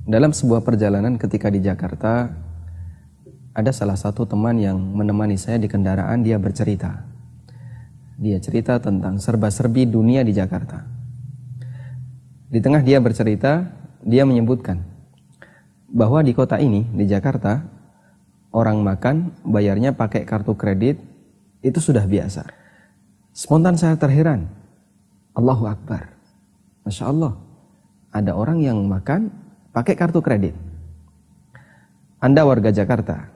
Dalam sebuah perjalanan ketika di Jakarta, ada salah satu teman yang menemani saya di kendaraan. Dia bercerita. Dia cerita tentang serba-serbi dunia di Jakarta. Di tengah dia bercerita, dia menyebutkan bahwa di kota ini, di Jakarta, orang makan bayarnya pakai kartu kredit, itu sudah biasa. Spontan saya terheran. Allahu Akbar. Masya Allah, ada orang yang makan pakai kartu kredit. Anda warga Jakarta,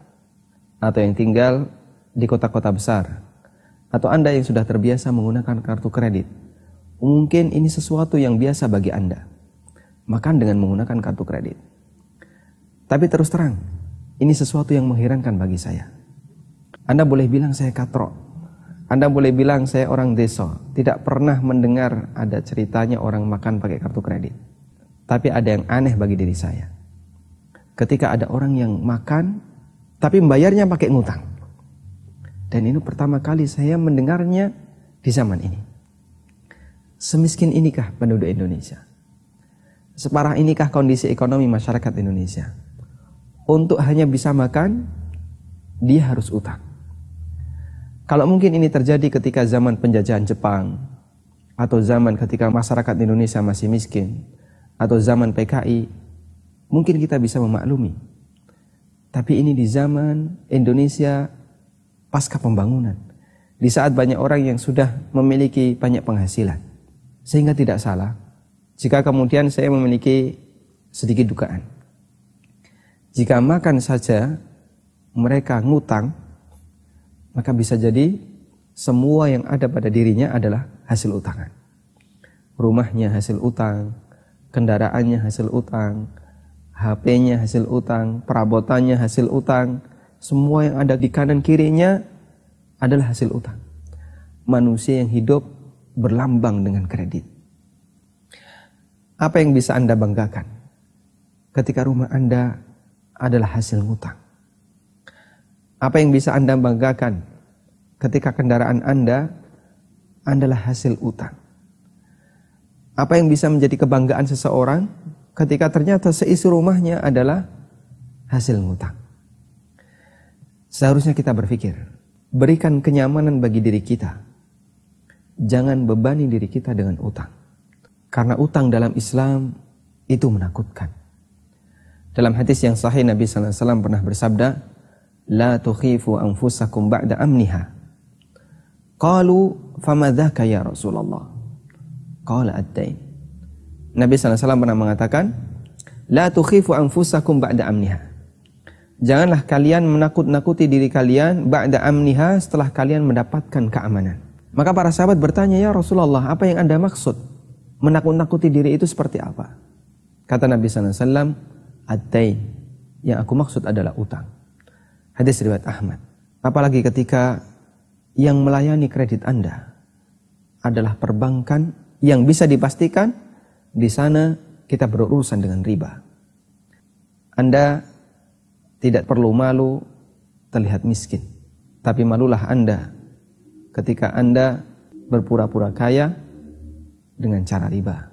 atau yang tinggal di kota-kota besar, atau Anda yang sudah terbiasa menggunakan kartu kredit, mungkin ini sesuatu yang biasa bagi Anda, makan dengan menggunakan kartu kredit. Tapi terus terang, ini sesuatu yang mengherankan bagi saya. Anda boleh bilang saya katrok, Anda boleh bilang saya orang desa, tidak pernah mendengar ada ceritanya orang makan pakai kartu kredit. Tapi ada yang aneh bagi diri saya. Ketika ada orang yang makan, tapi membayarnya pakai ngutang. Dan ini pertama kali saya mendengarnya di zaman ini. Semiskin inikah penduduk Indonesia? Separah inikah kondisi ekonomi masyarakat Indonesia? Untuk hanya bisa makan, dia harus utang. Kalau mungkin ini terjadi ketika zaman penjajahan Jepang, atau zaman ketika masyarakat Indonesia masih miskin, atau zaman PKI, mungkin kita bisa memaklumi. Tapi ini di zaman Indonesia pasca pembangunan, di saat banyak orang yang sudah memiliki banyak penghasilan. Sehingga tidak salah jika kemudian saya memiliki sedikit dugaan. Jika makan saja mereka ngutang, maka bisa jadi semua yang ada pada dirinya adalah hasil utangan. Rumahnya hasil utang, kendaraannya hasil utang, HP-nya hasil utang, perabotannya hasil utang, semua yang ada di kanan kirinya adalah hasil utang. Manusia yang hidup berlambang dengan kredit. Apa yang bisa Anda banggakan ketika rumah Anda adalah hasil utang? Apa yang bisa Anda banggakan ketika kendaraan Anda adalah hasil utang? Apa yang bisa menjadi kebanggaan seseorang ketika ternyata seisi rumahnya adalah hasil ngutang? Seharusnya kita berpikir, berikan kenyamanan bagi diri kita. Jangan bebani diri kita dengan utang. Karena utang dalam Islam itu menakutkan. Dalam hadis yang sahih Nabi sallallahu alaihi wasallam pernah bersabda, "La tukhifu anfusakum ba'da amniha." Qalu, "Fama dzaka ya Rasulullah?" Qala ad-dain. Nabi SAW pernah mengatakan, La tukhifu anfusakum ba'da amniha. Janganlah kalian menakut-nakuti diri kalian ba'da amniha, setelah kalian mendapatkan keamanan. Maka para sahabat bertanya, ya Rasulullah, apa yang Anda maksud? Menakut-nakuti diri itu seperti apa? Kata Nabi SAW, ad-dain. Yang aku maksud adalah utang. Hadis riwayat Ahmad. Apalagi ketika yang melayani kredit Anda adalah perbankan yang bisa dipastikan di sana kita berurusan dengan riba. Anda tidak perlu malu terlihat miskin, tapi malulah Anda ketika Anda berpura-pura kaya dengan cara riba.